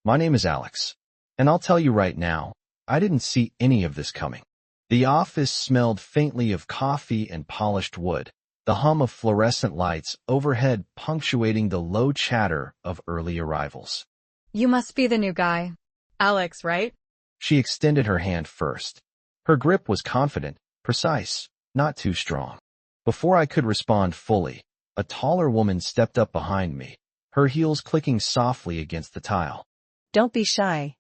My name is Alex, and I'll tell you right now, I didn't see any of this coming. The office smelled faintly of coffee and polished wood, the hum of fluorescent lights overhead punctuating the low chatter of early arrivals. You must be the new guy. Alex, right? She extended her hand first. Her grip was confident, precise, not too strong. Before I could respond fully, a taller woman stepped up behind me, her heels clicking softly against the tile. Don't be shy.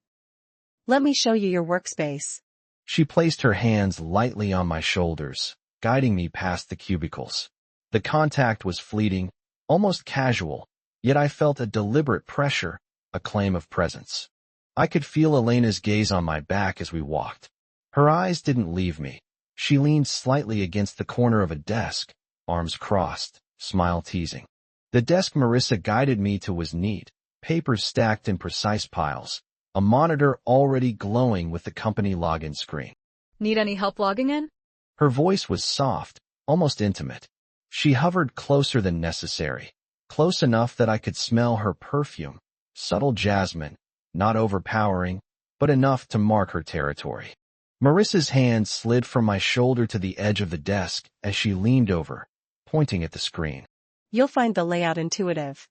Let me show you your workspace. She placed her hands lightly on my shoulders, guiding me past the cubicles. The contact was fleeting, almost casual, yet I felt a deliberate pressure, a claim of presence. I could feel Elena's gaze on my back as we walked. Her eyes didn't leave me. She leaned slightly against the corner of a desk, arms crossed, smile teasing. The desk Marissa guided me to was neat, papers stacked in precise piles, a monitor already glowing with the company login screen. Need any help logging in? Her voice was soft, almost intimate. She hovered closer than necessary, close enough that I could smell her perfume, subtle jasmine, not overpowering, but enough to mark her territory. Marissa's hand slid from my shoulder to the edge of the desk as she leaned over, pointing at the screen. You'll find the layout intuitive.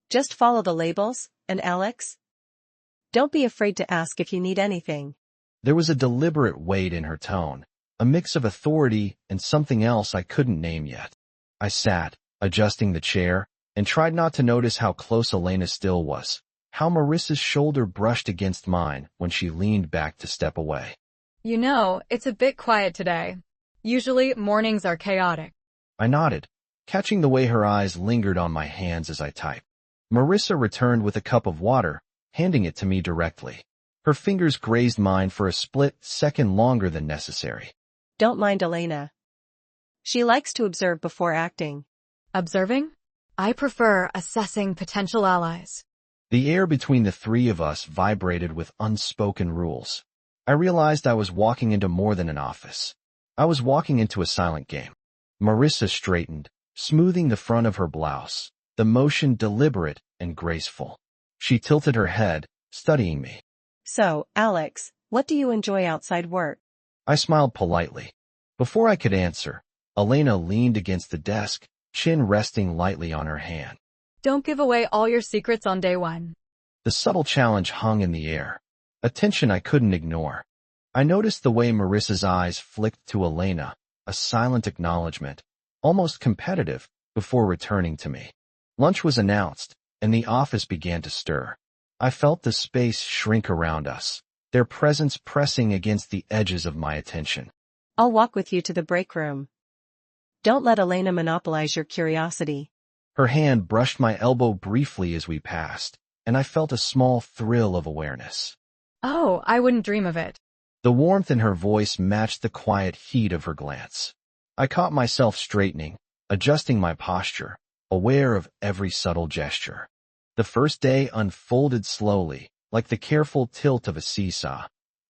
Just follow the labels, and Alex? Don't be afraid to ask if you need anything. There was a deliberate weight in her tone, a mix of authority and something else I couldn't name yet. I sat, adjusting the chair, and tried not to notice how close Elena still was, how Marissa's shoulder brushed against mine when she leaned back to step away. You know, it's a bit quiet today. Usually, mornings are chaotic. I nodded, catching the way her eyes lingered on my hands as I typed. Marissa returned with a cup of water, handing it to me directly. Her fingers grazed mine for a split second longer than necessary. Don't mind Elena. She likes to observe before acting. Observing? I prefer assessing potential allies. The air between the three of us vibrated with unspoken rules. I realized I was walking into more than an office. I was walking into a silent game. Marissa straightened, smoothing the front of her blouse, the motion deliberate and graceful. She tilted her head, studying me. So, Alex, what do you enjoy outside work? I smiled politely. Before I could answer, Elena leaned against the desk, chin resting lightly on her hand. Don't give away all your secrets on day one. The subtle challenge hung in the air, a tension I couldn't ignore. I noticed the way Marissa's eyes flicked to Elena, a silent acknowledgement, almost competitive, before returning to me. Lunch was announced, and the office began to stir. I felt the space shrink around us, their presence pressing against the edges of my attention. I'll walk with you to the break room. Don't let Elena monopolize your curiosity. Her hand brushed my elbow briefly as we passed, and I felt a small thrill of awareness. Oh, I wouldn't dream of it. The warmth in her voice matched the quiet heat of her glance. I caught myself straightening, adjusting my posture, aware of every subtle gesture. The first day unfolded slowly, like the careful tilt of a seesaw.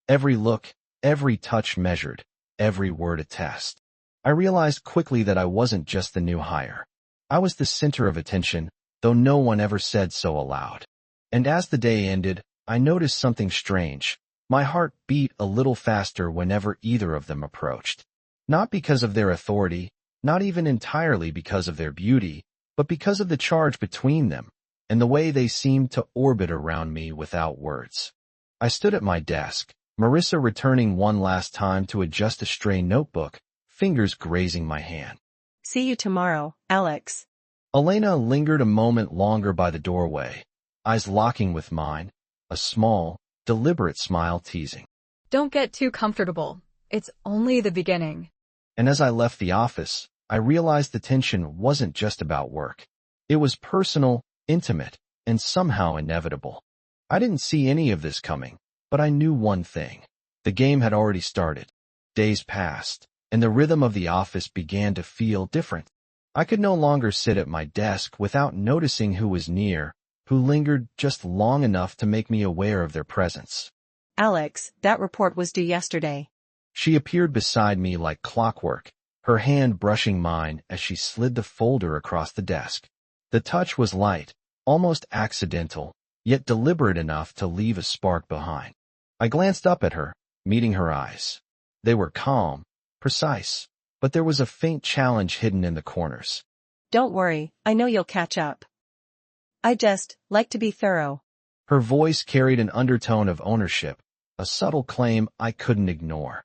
Every look, every touch measured, every word a test. I realized quickly that I wasn't just the new hire. I was the center of attention, though no one ever said so aloud. And as the day ended, I noticed something strange. My heart beat a little faster whenever either of them approached. Not because of their authority, not even entirely because of their beauty, but because of the charge between them, and the way they seemed to orbit around me without words. I stood at my desk, Marissa returning one last time to adjust a stray notebook, fingers grazing my hand. See you tomorrow, Alex. Elena lingered a moment longer by the doorway, eyes locking with mine, a small, deliberate smile teasing. Don't get too comfortable. It's only the beginning. And as I left the office, I realized the tension wasn't just about work. It was personal, intimate, and somehow inevitable. I didn't see any of this coming, but I knew one thing. The game had already started. Days passed, and the rhythm of the office began to feel different. I could no longer sit at my desk without noticing who was near, who lingered just long enough to make me aware of their presence. Alex, that report was due yesterday. She appeared beside me like clockwork, her hand brushing mine as she slid the folder across the desk. The touch was light, almost accidental, yet deliberate enough to leave a spark behind. I glanced up at her, meeting her eyes. They were calm, precise, but there was a faint challenge hidden in the corners. Don't worry, I know you'll catch up. I just like to be thorough. Her voice carried an undertone of ownership, a subtle claim I couldn't ignore.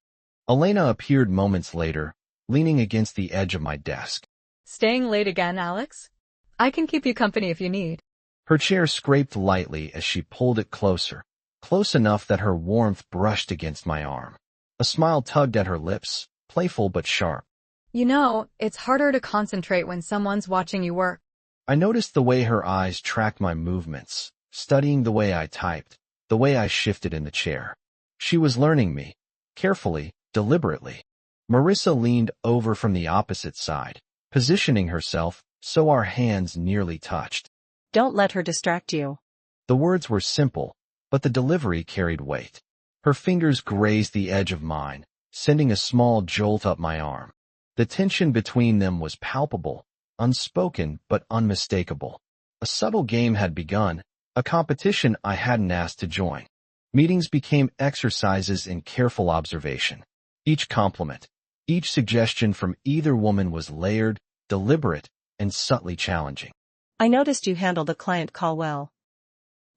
Elena appeared moments later, leaning against the edge of my desk. Staying late again, Alex? I can keep you company if you need. Her chair scraped lightly as she pulled it closer, close enough that her warmth brushed against my arm. A smile tugged at her lips, playful but sharp. You know, it's harder to concentrate when someone's watching you work. I noticed the way her eyes tracked my movements, studying the way I typed, the way I shifted in the chair. She was learning me, carefully, deliberately. Marissa leaned over from the opposite side, positioning herself so our hands nearly touched. Don't let her distract you. The words were simple, but the delivery carried weight. Her fingers grazed the edge of mine, sending a small jolt up my arm. The tension between them was palpable, unspoken but unmistakable. A subtle game had begun, a competition I hadn't asked to join. Meetings became exercises in careful observation. Each compliment, each suggestion from either woman was layered, deliberate, and subtly challenging. I noticed you handled the client call well.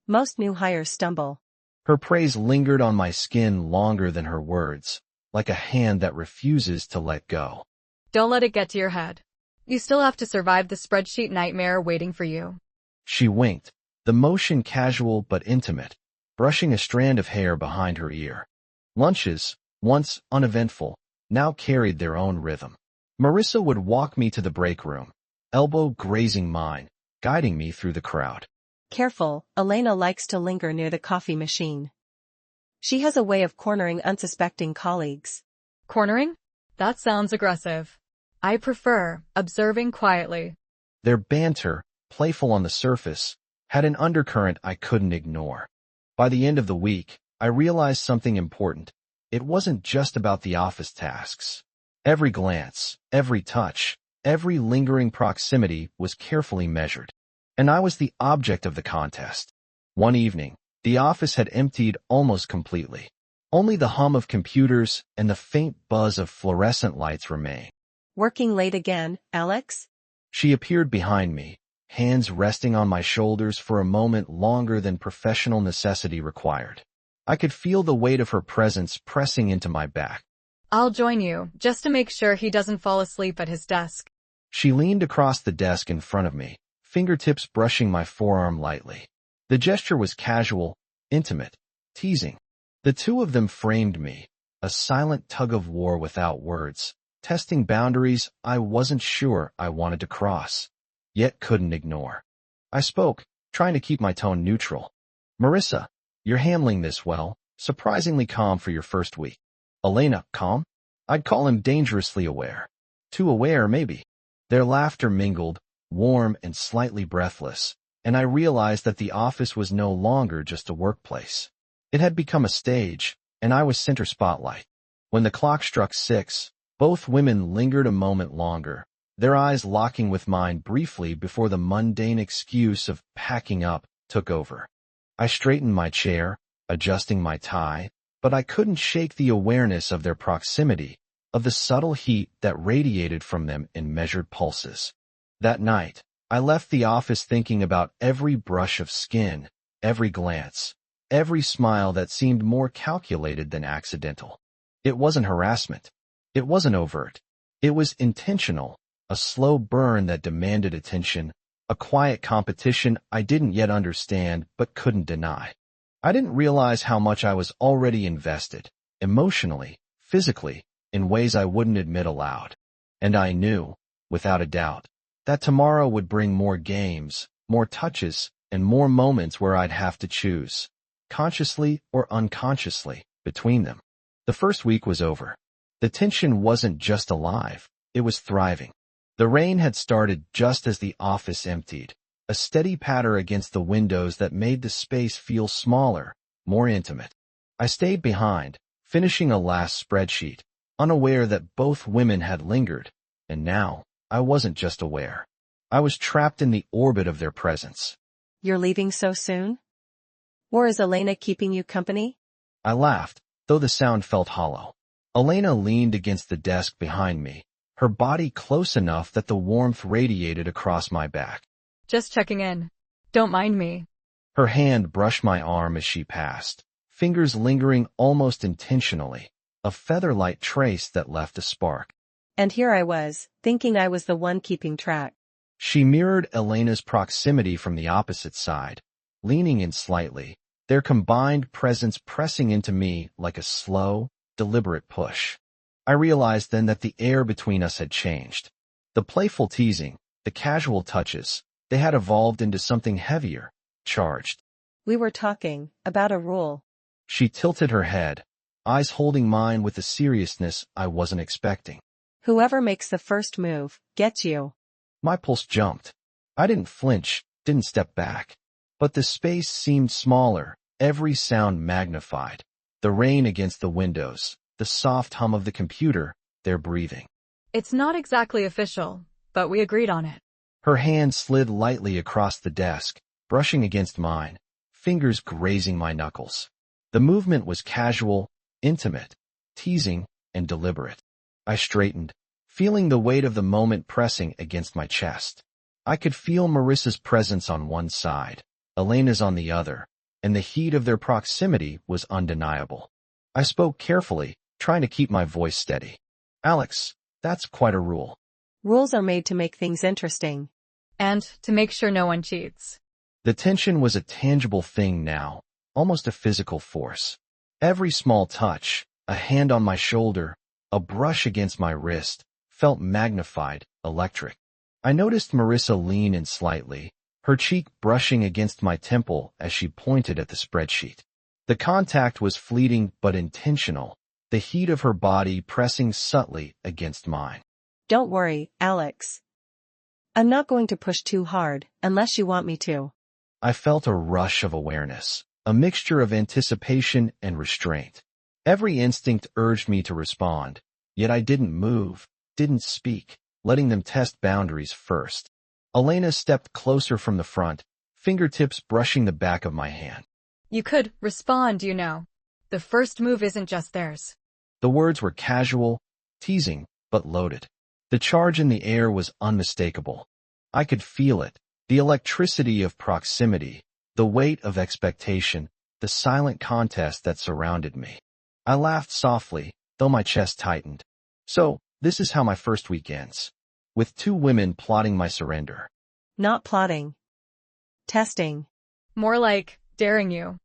Most new hires stumble. Her praise lingered on my skin longer than her words, like a hand that refuses to let go. Don't let it get to your head. You still have to survive the spreadsheet nightmare waiting for you. She winked, the motion casual but intimate, brushing a strand of hair behind her ear. Lunches, once uneventful, now carried their own rhythm. Marissa would walk me to the break room, elbow grazing mine, guiding me through the crowd. Careful, Elena likes to linger near the coffee machine. She has a way of cornering unsuspecting colleagues. Cornering? That sounds aggressive. I prefer observing quietly. Their banter, playful on the surface, had an undercurrent I couldn't ignore. By the end of the week, I realized something important. It wasn't just about the office tasks. Every glance, every touch, every lingering proximity was carefully measured. And I was the object of the contest. One evening, the office had emptied almost completely. Only the hum of computers and the faint buzz of fluorescent lights remained. Working late again, Alex? She appeared behind me, hands resting on my shoulders for a moment longer than professional necessity required. I could feel the weight of her presence pressing into my back. I'll join you, just to make sure he doesn't fall asleep at his desk. She leaned across the desk in front of me, fingertips brushing my forearm lightly. The gesture was casual, intimate, teasing. The two of them framed me, a silent tug-of-war without words, testing boundaries I wasn't sure I wanted to cross, yet couldn't ignore. I spoke, trying to keep my tone neutral. Marissa, you're handling this well, surprisingly calm for your first week. Elena, calm? I'd call him dangerously aware. Too aware, maybe. Their laughter mingled, warm and slightly breathless, and I realized that the office was no longer just a workplace. It had become a stage, and I was center spotlight. When the clock struck 6, both women lingered a moment longer, their eyes locking with mine briefly before the mundane excuse of packing up took over. I straightened my chair, adjusting my tie, but I couldn't shake the awareness of their proximity, of the subtle heat that radiated from them in measured pulses. That night, I left the office thinking about every brush of skin, every glance, every smile that seemed more calculated than accidental. It wasn't harassment. It wasn't overt. It was intentional, a slow burn that demanded attention, a quiet competition I didn't yet understand but couldn't deny. I didn't realize how much I was already invested, emotionally, physically, in ways I wouldn't admit aloud. And I knew, without a doubt, that tomorrow would bring more games, more touches, and more moments where I'd have to choose, consciously or unconsciously, between them. The first week was over. The tension wasn't just alive, it was thriving. The rain had started just as the office emptied, a steady patter against the windows that made the space feel smaller, more intimate. I stayed behind, finishing a last spreadsheet, unaware that both women had lingered, and now, I wasn't just aware. I was trapped in the orbit of their presence. You're leaving so soon? Or is Elena keeping you company? I laughed, though the sound felt hollow. Elena leaned against the desk behind me, her body close enough that the warmth radiated across my back. Just checking in. Don't mind me. Her hand brushed my arm as she passed, fingers lingering almost intentionally, a feather-light trace that left a spark. And here I was, thinking I was the one keeping track. She mirrored Elena's proximity from the opposite side, leaning in slightly, their combined presence pressing into me like a slow, deliberate push. I realized then that the air between us had changed. The playful teasing, the casual touches, they had evolved into something heavier, charged. We were talking about a rule. She tilted her head, eyes holding mine with a seriousness I wasn't expecting. Whoever makes the first move, gets you. My pulse jumped. I didn't flinch, didn't step back. But the space seemed smaller, every sound magnified. The rain against the windows, the soft hum of the computer, their breathing. It's not exactly official, but we agreed on it. Her hand slid lightly across the desk, brushing against mine, fingers grazing my knuckles. The movement was casual, intimate, teasing, and deliberate. I straightened, feeling the weight of the moment pressing against my chest. I could feel Marissa's presence on one side, Elena's on the other, and the heat of their proximity was undeniable. I spoke carefully, trying to keep my voice steady. Alex, that's quite a rule. Rules are made to make things interesting. And to make sure no one cheats. The tension was a tangible thing now, almost a physical force. Every small touch, a hand on my shoulder, a brush against my wrist, felt magnified, electric. I noticed Marissa lean in slightly, her cheek brushing against my temple as she pointed at the spreadsheet. The contact was fleeting but intentional, the heat of her body pressing subtly against mine. Don't worry, Alex. I'm not going to push too hard, unless you want me to. I felt a rush of awareness, a mixture of anticipation and restraint. Every instinct urged me to respond, yet I didn't move, didn't speak, letting them test boundaries first. Elena stepped closer from the front, fingertips brushing the back of my hand. You could respond, you know. The first move isn't just theirs. The words were casual, teasing, but loaded. The charge in the air was unmistakable. I could feel it, the electricity of proximity, the weight of expectation, the silent contest that surrounded me. I laughed softly, though my chest tightened. So, this is how my first week ends. With two women plotting my surrender. Not plotting. Testing. More like daring you.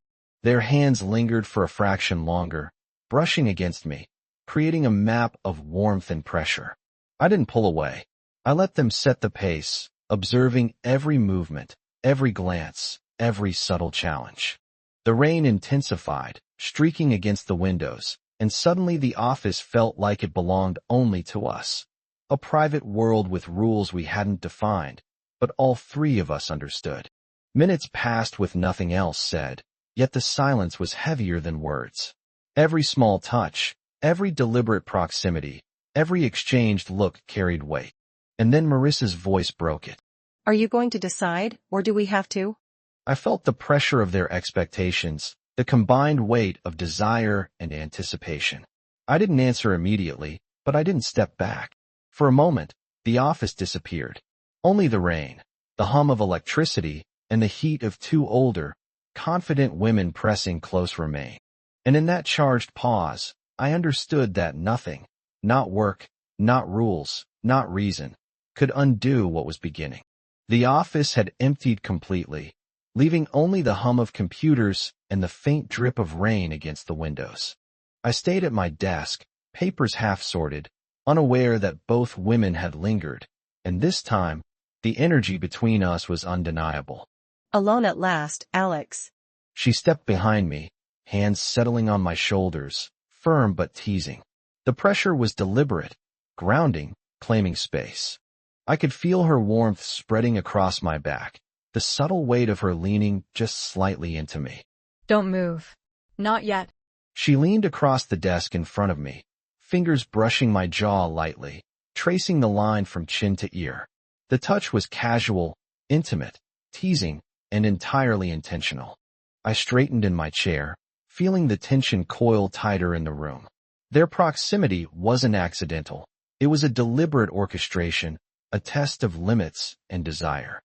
Their hands lingered for a fraction longer, brushing against me, creating a map of warmth and pressure. I didn't pull away. I let them set the pace, observing every movement, every glance, every subtle challenge. The rain intensified, streaking against the windows, and suddenly the office felt like it belonged only to us. A private world with rules we hadn't defined, but all three of us understood. Minutes passed with nothing else said, yet the silence was heavier than words. Every small touch, every deliberate proximity, every exchanged look carried weight. And then Marissa's voice broke it. Are you going to decide, or do we have to? I felt the pressure of their expectations, the combined weight of desire and anticipation. I didn't answer immediately, but I didn't step back. For a moment, the office disappeared. Only the rain, the hum of electricity, and the heat of two older, confident women pressing close remained. And in that charged pause, I understood that nothing, not work, not rules, not reason, could undo what was beginning. The office had emptied completely, leaving only the hum of computers and the faint drip of rain against the windows. I stayed at my desk, papers half sorted, unaware that both women had lingered, and this time, the energy between us was undeniable. Alone at last, Alex. She stepped behind me, hands settling on my shoulders, firm but teasing. The pressure was deliberate, grounding, claiming space. I could feel her warmth spreading across my back, the subtle weight of her leaning just slightly into me. Don't move. Not yet. She leaned across the desk in front of me, fingers brushing my jaw lightly, tracing the line from chin to ear. The touch was casual, intimate, teasing, and entirely intentional. I straightened in my chair, feeling the tension coil tighter in the room. Their proximity wasn't accidental. It was a deliberate orchestration, a test of limits and desire.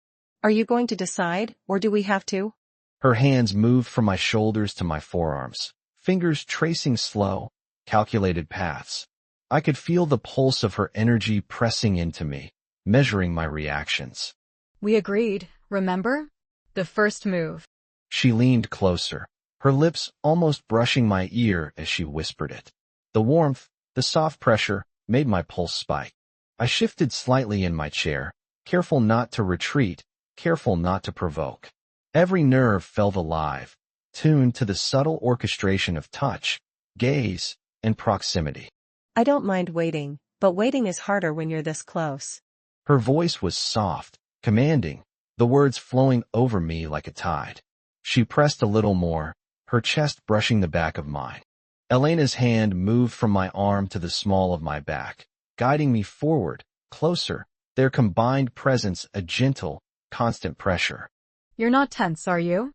Are you going to decide, or do we have to? Her hands moved from my shoulders to my forearms, fingers tracing slow, calculated paths. I could feel the pulse of her energy pressing into me, measuring my reactions. We agreed, remember? The first move. She leaned closer, her lips almost brushing my ear as she whispered it. The warmth, the soft pressure, made my pulse spike. I shifted slightly in my chair, careful not to retreat, careful not to provoke. Every nerve felt alive, tuned to the subtle orchestration of touch, gaze, and proximity. I don't mind waiting, but waiting is harder when you're this close. Her voice was soft, commanding, the words flowing over me like a tide. She pressed a little more, her chest brushing the back of mine. Elena's hand moved from my arm to the small of my back, guiding me forward, closer, their combined presence a gentle, constant pressure. You're not tense, are you?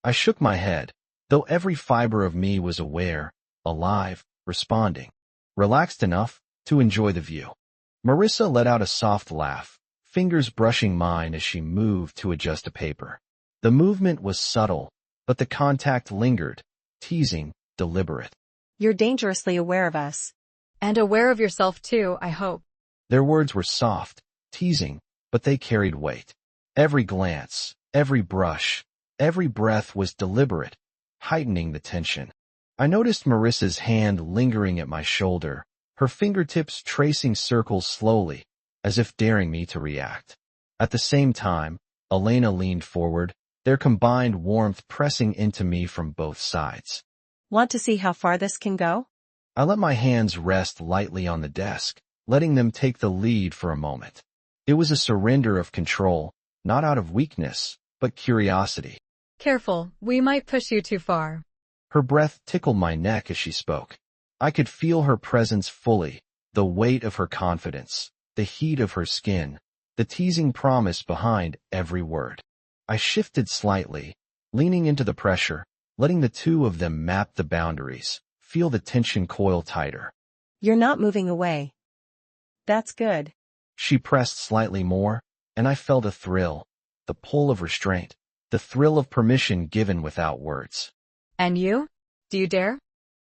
I shook my head, though every fiber of me was aware, alive, responding. Relaxed enough to enjoy the view. Marissa let out a soft laugh, fingers brushing mine as she moved to adjust a paper. The movement was subtle, but the contact lingered, teasing, deliberate. You're dangerously aware of us. And aware of yourself too, I hope. Their words were soft, teasing, but they carried weight. Every glance, every brush, every breath was deliberate, heightening the tension. I noticed Marissa's hand lingering at my shoulder, her fingertips tracing circles slowly, as if daring me to react. At the same time, Elena leaned forward, their combined warmth pressing into me from both sides. Want to see how far this can go? I let my hands rest lightly on the desk, letting them take the lead for a moment. It was a surrender of control, not out of weakness, but curiosity. Careful, we might push you too far. Her breath tickled my neck as she spoke. I could feel her presence fully, the weight of her confidence, the heat of her skin, the teasing promise behind every word. I shifted slightly, leaning into the pressure, letting the two of them map the boundaries, feel the tension coil tighter. You're not moving away. That's good. She pressed slightly more, and I felt a thrill, the pull of restraint, the thrill of permission given without words. And you? Do you dare?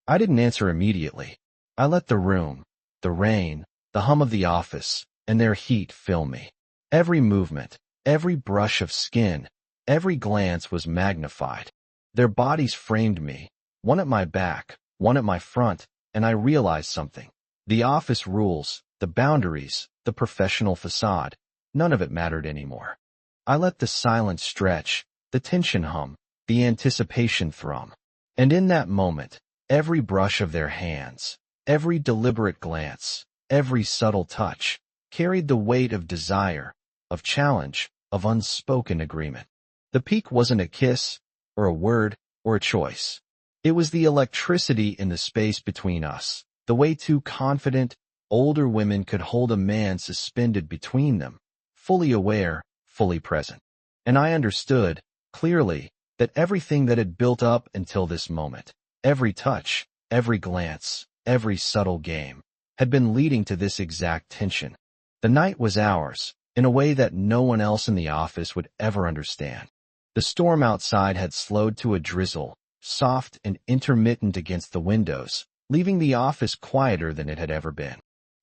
I didn't answer immediately. I let the room, the rain, the hum of the office, and their heat fill me. Every movement, every brush of skin, every glance was magnified. Their bodies framed me, one at my back, one at my front, and I realized something. The office rules, the boundaries, the professional facade, none of it mattered anymore. I let the silence stretch, the tension hum, the anticipation thrum. And in that moment, every brush of their hands, every deliberate glance, every subtle touch, carried the weight of desire, of challenge, of unspoken agreement. The peak wasn't a kiss, or a word, or a choice. It was the electricity in the space between us, the way two confident, older women could hold a man suspended between them, fully aware, fully present. And I understood, clearly, that everything that had built up until this moment, every touch, every glance, every subtle game, had been leading to this exact tension. The night was ours, in a way that no one else in the office would ever understand. The storm outside had slowed to a drizzle, soft and intermittent against the windows, leaving the office quieter than it had ever been.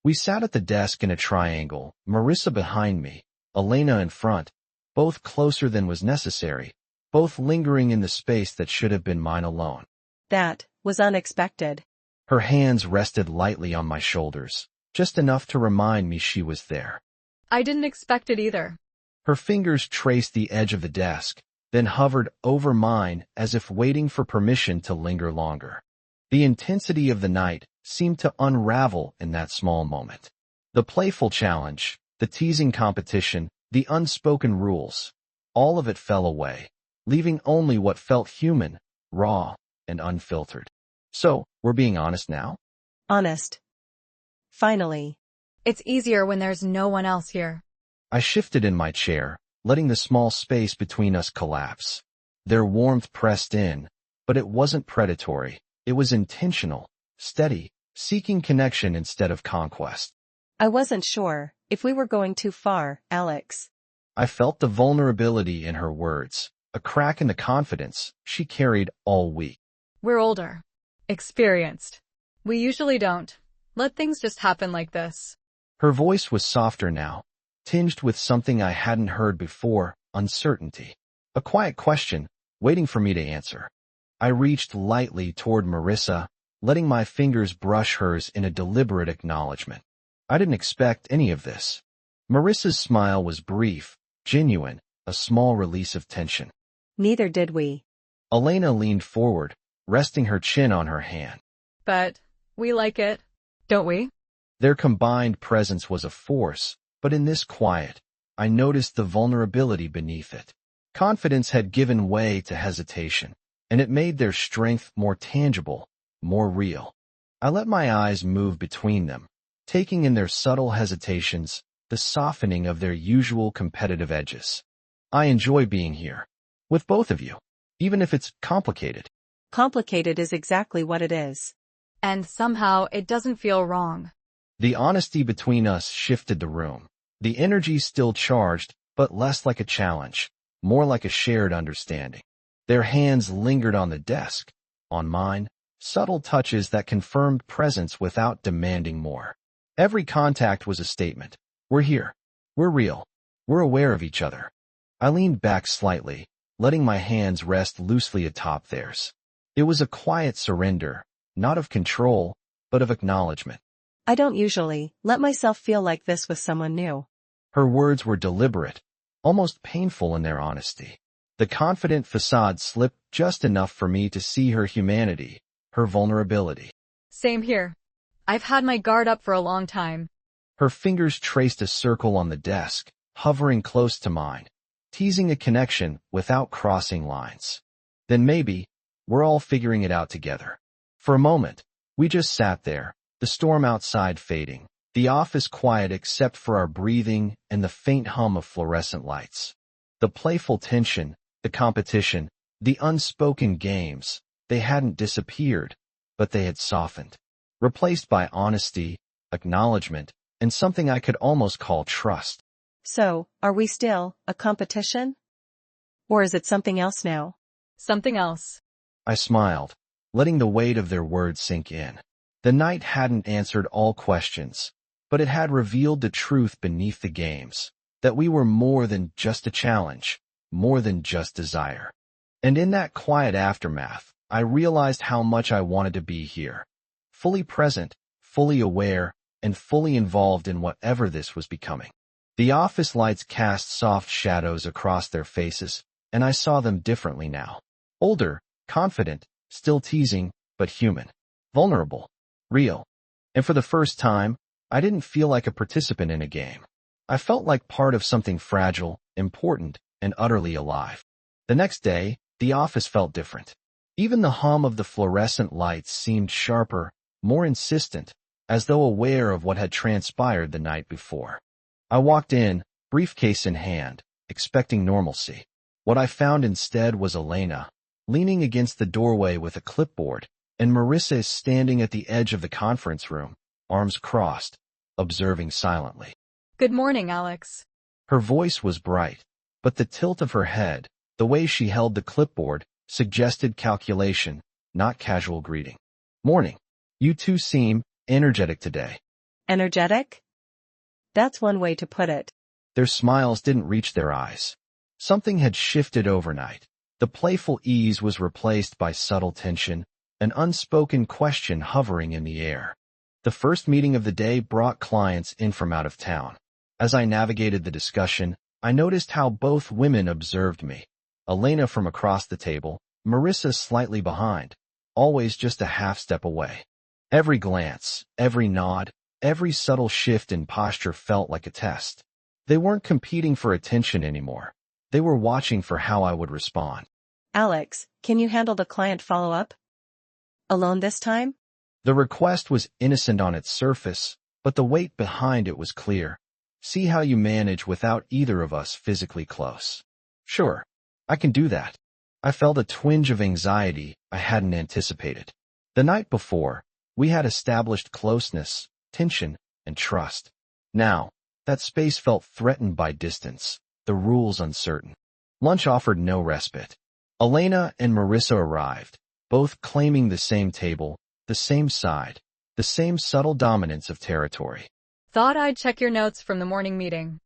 We sat at the desk in a triangle, Marissa behind me, Elena in front, both closer than was necessary, both lingering in the space that should have been mine alone. That was unexpected. Her hands rested lightly on my shoulders, just enough to remind me she was there. I didn't expect it either. Her fingers traced the edge of the desk, then hovered over mine as if waiting for permission to linger longer. The intensity of the night seemed to unravel in that small moment. The playful challenge, the teasing competition, the unspoken rules, all of it fell away, leaving only what felt human, raw, and unfiltered. So, we're being honest now? Honest. Finally. It's easier when there's no one else here. I shifted in my chair, letting the small space between us collapse. Their warmth pressed in, but it wasn't predatory. It was intentional, steady, seeking connection instead of conquest. I wasn't sure if we were going too far, Alex. I felt the vulnerability in her words, a crack in the confidence she carried all week. We're older. Experienced. We usually don't let things just happen like this. Her voice was softer now, tinged with something I hadn't heard before, uncertainty. A quiet question, waiting for me to answer. I reached lightly toward Marissa, letting my fingers brush hers in a deliberate acknowledgement. I didn't expect any of this. Marissa's smile was brief, genuine, a small release of tension. Neither did we. Elena leaned forward, resting her chin on her hand. But we like it, don't we? Their combined presence was a force, but in this quiet, I noticed the vulnerability beneath it. Confidence had given way to hesitation, and it made their strength more tangible, more real. I let my eyes move between them, taking in their subtle hesitations, the softening of their usual competitive edges. I enjoy being here, with both of you, even if it's complicated. Complicated is exactly what it is. And somehow it doesn't feel wrong. The honesty between us shifted the room. The energy still charged, but less like a challenge, more like a shared understanding. Their hands lingered on the desk, on mine, subtle touches that confirmed presence without demanding more. Every contact was a statement. We're here. We're real. We're aware of each other. I leaned back slightly, letting my hands rest loosely atop theirs. It was a quiet surrender, not of control, but of acknowledgement. I don't usually let myself feel like this with someone new. Her words were deliberate, almost painful in their honesty. The confident facade slipped just enough for me to see her humanity, her vulnerability. Same here. I've had my guard up for a long time. Her fingers traced a circle on the desk, hovering close to mine, teasing a connection without crossing lines. Then maybe, we're all figuring it out together. For a moment, we just sat there, the storm outside fading, the office quiet except for our breathing and the faint hum of fluorescent lights. The playful tension, the competition, the unspoken games, they hadn't disappeared, but they had softened, replaced by honesty, acknowledgement, and something I could almost call trust. So, are we still a competition? Or is it something else now? Something else. I smiled, letting the weight of their words sink in. The night hadn't answered all questions, but it had revealed the truth beneath the games, that we were more than just a challenge, more than just desire. And in that quiet aftermath, I realized how much I wanted to be here, fully present, fully aware, and fully involved in whatever this was becoming. The office lights cast soft shadows across their faces, and I saw them differently now. Older, confident, still teasing, but human. Vulnerable. Real. And for the first time, I didn't feel like a participant in a game. I felt like part of something fragile, important, and utterly alive. The next day, the office felt different. Even the hum of the fluorescent lights seemed sharper, more insistent, as though aware of what had transpired the night before. I walked in, briefcase in hand, expecting normalcy. What I found instead was Elena, leaning against the doorway with a clipboard, and Marissa standing at the edge of the conference room, arms crossed, observing silently. Good morning, Alex. Her voice was bright, but the tilt of her head, the way she held the clipboard, suggested calculation, not casual greeting. Morning. You two seem energetic today. Energetic? That's one way to put it. Their smiles didn't reach their eyes. Something had shifted overnight. The playful ease was replaced by subtle tension, an unspoken question hovering in the air. The first meeting of the day brought clients in from out of town. As I navigated the discussion, I noticed how both women observed me. Elena from across the table, Marissa slightly behind, always just a half step away. Every glance, every nod, every subtle shift in posture felt like a test. They weren't competing for attention anymore. They were watching for how I would respond. Alex, can you handle the client follow-up? Alone this time? The request was innocent on its surface, but the weight behind it was clear. See how you manage without either of us physically close. Sure, I can do that. I felt a twinge of anxiety I hadn't anticipated. The night before, we had established closeness, tension, and trust. Now, that space felt threatened by distance, the rules uncertain. Lunch offered no respite. Elena and Marissa arrived, both claiming the same table, the same side, the same subtle dominance of territory. Thought I'd check your notes from the morning meeting.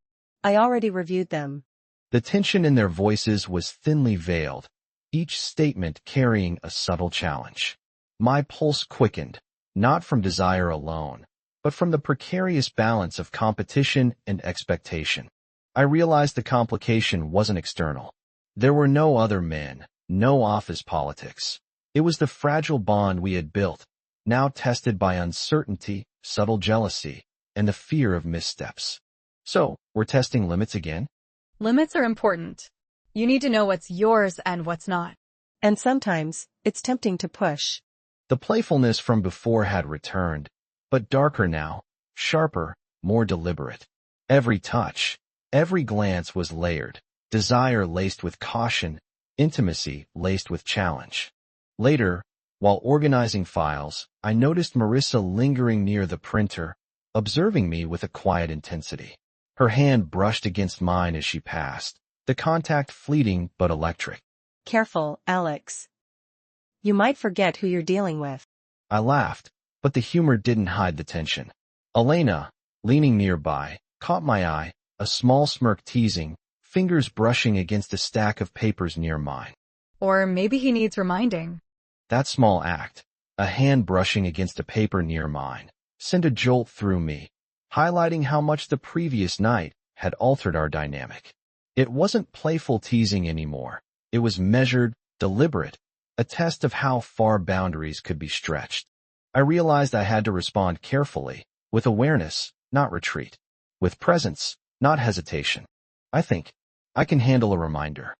I already reviewed them. The tension in their voices was thinly veiled, each statement carrying a subtle challenge. My pulse quickened, not from desire alone, but from the precarious balance of competition and expectation. I realized the complication wasn't external. There were no other men, no office politics. It was the fragile bond we had built, now tested by uncertainty, subtle jealousy, and the fear of missteps. So, we're testing limits again? Limits are important. You need to know what's yours and what's not. And sometimes, it's tempting to push. The playfulness from before had returned, but darker now, sharper, more deliberate. Every touch, every glance was layered, desire laced with caution, intimacy laced with challenge. Later, while organizing files, I noticed Marissa lingering near the printer, observing me with a quiet intensity. Her hand brushed against mine as she passed, the contact fleeting but electric. Careful, Alex. You might forget who you're dealing with. I laughed, but the humor didn't hide the tension. Elena, leaning nearby, caught my eye, a small smirk teasing, fingers brushing against a stack of papers near mine. Or maybe he needs reminding. That small act, a hand brushing against a paper near mine, sent a jolt through me, highlighting how much the previous night had altered our dynamic. It wasn't playful teasing anymore. It was measured, deliberate, a test of how far boundaries could be stretched. I realized I had to respond carefully, with awareness, not retreat, with presence, not hesitation. I think I can handle a reminder.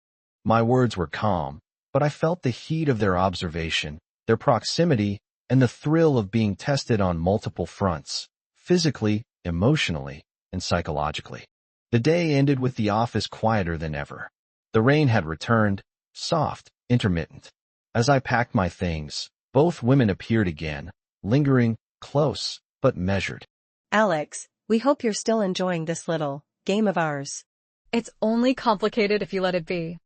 My words were calm, but I felt the heat of their observation, their proximity, and the thrill of being tested on multiple fronts, physically, emotionally, and psychologically. The day ended with the office quieter than ever. The rain had returned, soft, intermittent. As I packed my things, both women appeared again, lingering, close, but measured. Alex, we hope you're still enjoying this little game of ours. It's only complicated if you let it be.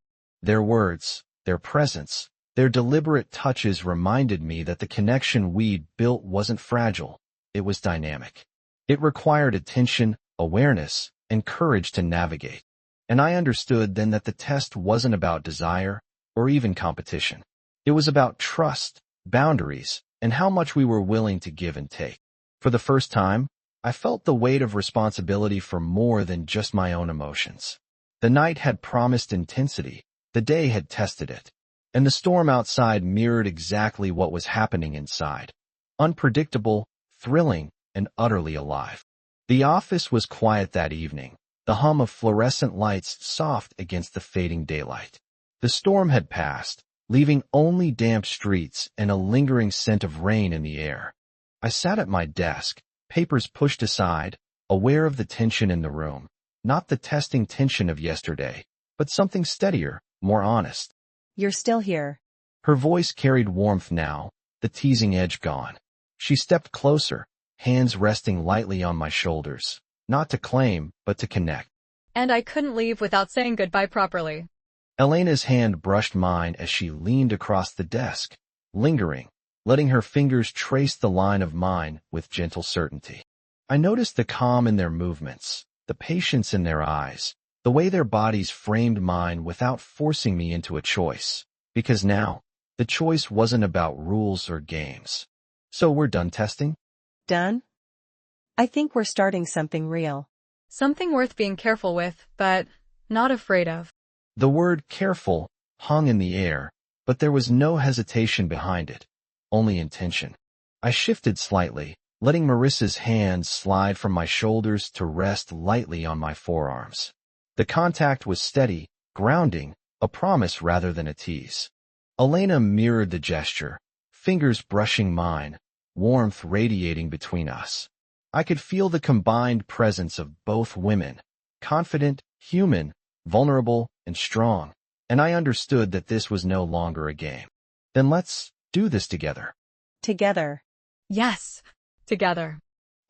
Their words, their presence, their deliberate touches reminded me that the connection we'd built wasn't fragile, it was dynamic. It required attention, awareness, and courage to navigate. And I understood then that the test wasn't about desire or even competition. It was about trust, boundaries, and how much we were willing to give and take. For the first time, I felt the weight of responsibility for more than just my own emotions. The night had promised intensity, the day had tested it, and the storm outside mirrored exactly what was happening inside. Unpredictable, thrilling, and utterly alive. The office was quiet that evening, the hum of fluorescent lights soft against the fading daylight. The storm had passed, leaving only damp streets and a lingering scent of rain in the air. I sat at my desk, papers pushed aside, aware of the tension in the room, not the testing tension of yesterday, but something steadier, more honest. You're still here. Her voice carried warmth now, the teasing edge gone. She stepped closer, hands resting lightly on my shoulders, not to claim, but to connect. And I couldn't leave without saying goodbye properly. Elena's hand brushed mine as she leaned across the desk, lingering, letting her fingers trace the line of mine with gentle certainty. I noticed the calm in their movements, the patience in their eyes, the way their bodies framed mine without forcing me into a choice. Because now, the choice wasn't about rules or games. So we're done testing? Done? I think we're starting something real. Something worth being careful with, but not afraid of. The word careful hung in the air, but there was no hesitation behind it, only intention. I shifted slightly, letting Marissa's hands slide from my shoulders to rest lightly on my forearms. The contact was steady, grounding, a promise rather than a tease. Elena mirrored the gesture, fingers brushing mine, warmth radiating between us. I could feel the combined presence of both women, confident, human, vulnerable, and strong. and I understood that this was no longer a game. Then let's do this together. Together. Yes. Together.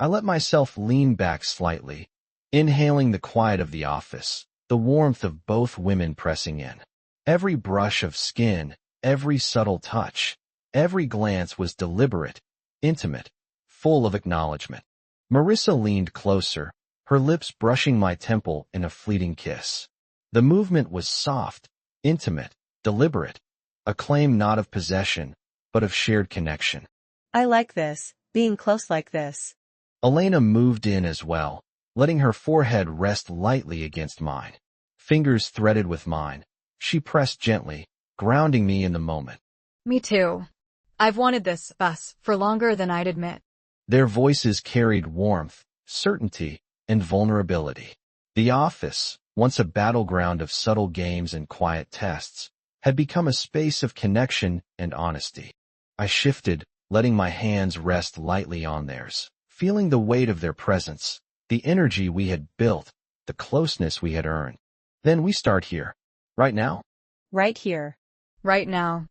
I let myself lean back slightly, inhaling the quiet of the office, the warmth of both women pressing in. Every brush of skin, every subtle touch, every glance was deliberate, intimate, full of acknowledgement. Marissa leaned closer, her lips brushing my temple in a fleeting kiss. The movement was soft, intimate, deliberate, a claim not of possession, but of shared connection. I like this, being close like this. Elena moved in as well, letting her forehead rest lightly against mine. Fingers threaded with mine, she pressed gently, grounding me in the moment. Me too. I've wanted this, us, for longer than I'd admit. Their voices carried warmth, certainty, and vulnerability. The office, once a battleground of subtle games and quiet tests, had become a space of connection and honesty. I shifted, letting my hands rest lightly on theirs, feeling the weight of their presence, the energy we had built, the closeness we had earned. Then we start here. Right now? Right here. Right now.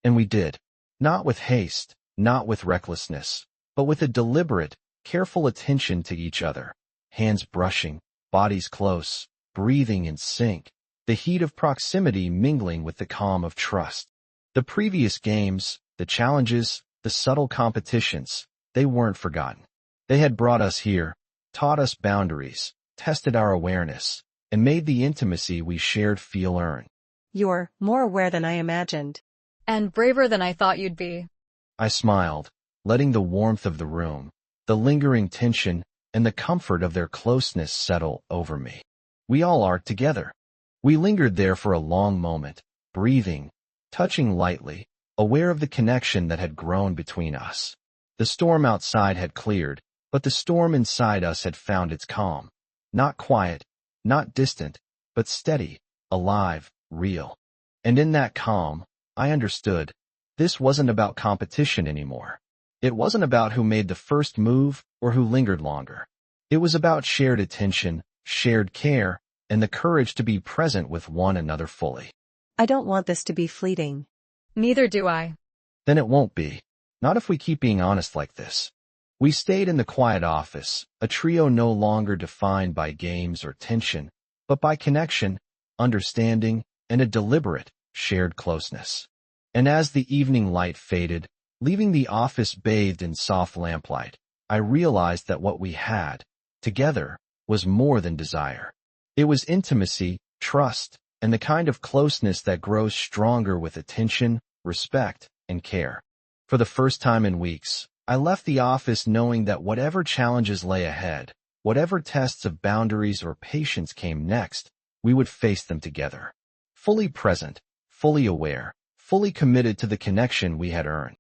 And we did. Not with haste, not with recklessness, but with a deliberate, careful attention to each other. Hands brushing, bodies close, breathing in sync, the heat of proximity mingling with the calm of trust. The previous games, the challenges, the subtle competitions, they weren't forgotten. They had brought us here, taught us boundaries, tested our awareness, and made the intimacy we shared feel earned. You're more aware than I imagined. And braver than I thought you'd be. I smiled, letting the warmth of the room, the lingering tension, and the comfort of their closeness settle over me. We all are together. We lingered there for a long moment, breathing, touching lightly, aware of the connection that had grown between us. The storm outside had cleared, but the storm inside us had found its calm. Not quiet, not distant, but steady, alive, real. And in that calm, I understood, this wasn't about competition anymore. It wasn't about who made the first move or who lingered longer. It was about shared attention, shared care, and the courage to be present with one another fully. I don't want this to be fleeting. Neither do I. Then it won't be. Not if we keep being honest like this. We stayed in the quiet office, a trio no longer defined by games or tension, but by connection, understanding, and a deliberate, shared closeness. And as the evening light faded, leaving the office bathed in soft lamplight, I realized that what we had, together, was more than desire. It was intimacy, trust, and the kind of closeness that grows stronger with attention, respect, and care. For the first time in weeks, I left the office knowing that whatever challenges lay ahead, whatever tests of boundaries or patience came next, we would face them together. Fully present, fully aware, fully committed to the connection we had earned.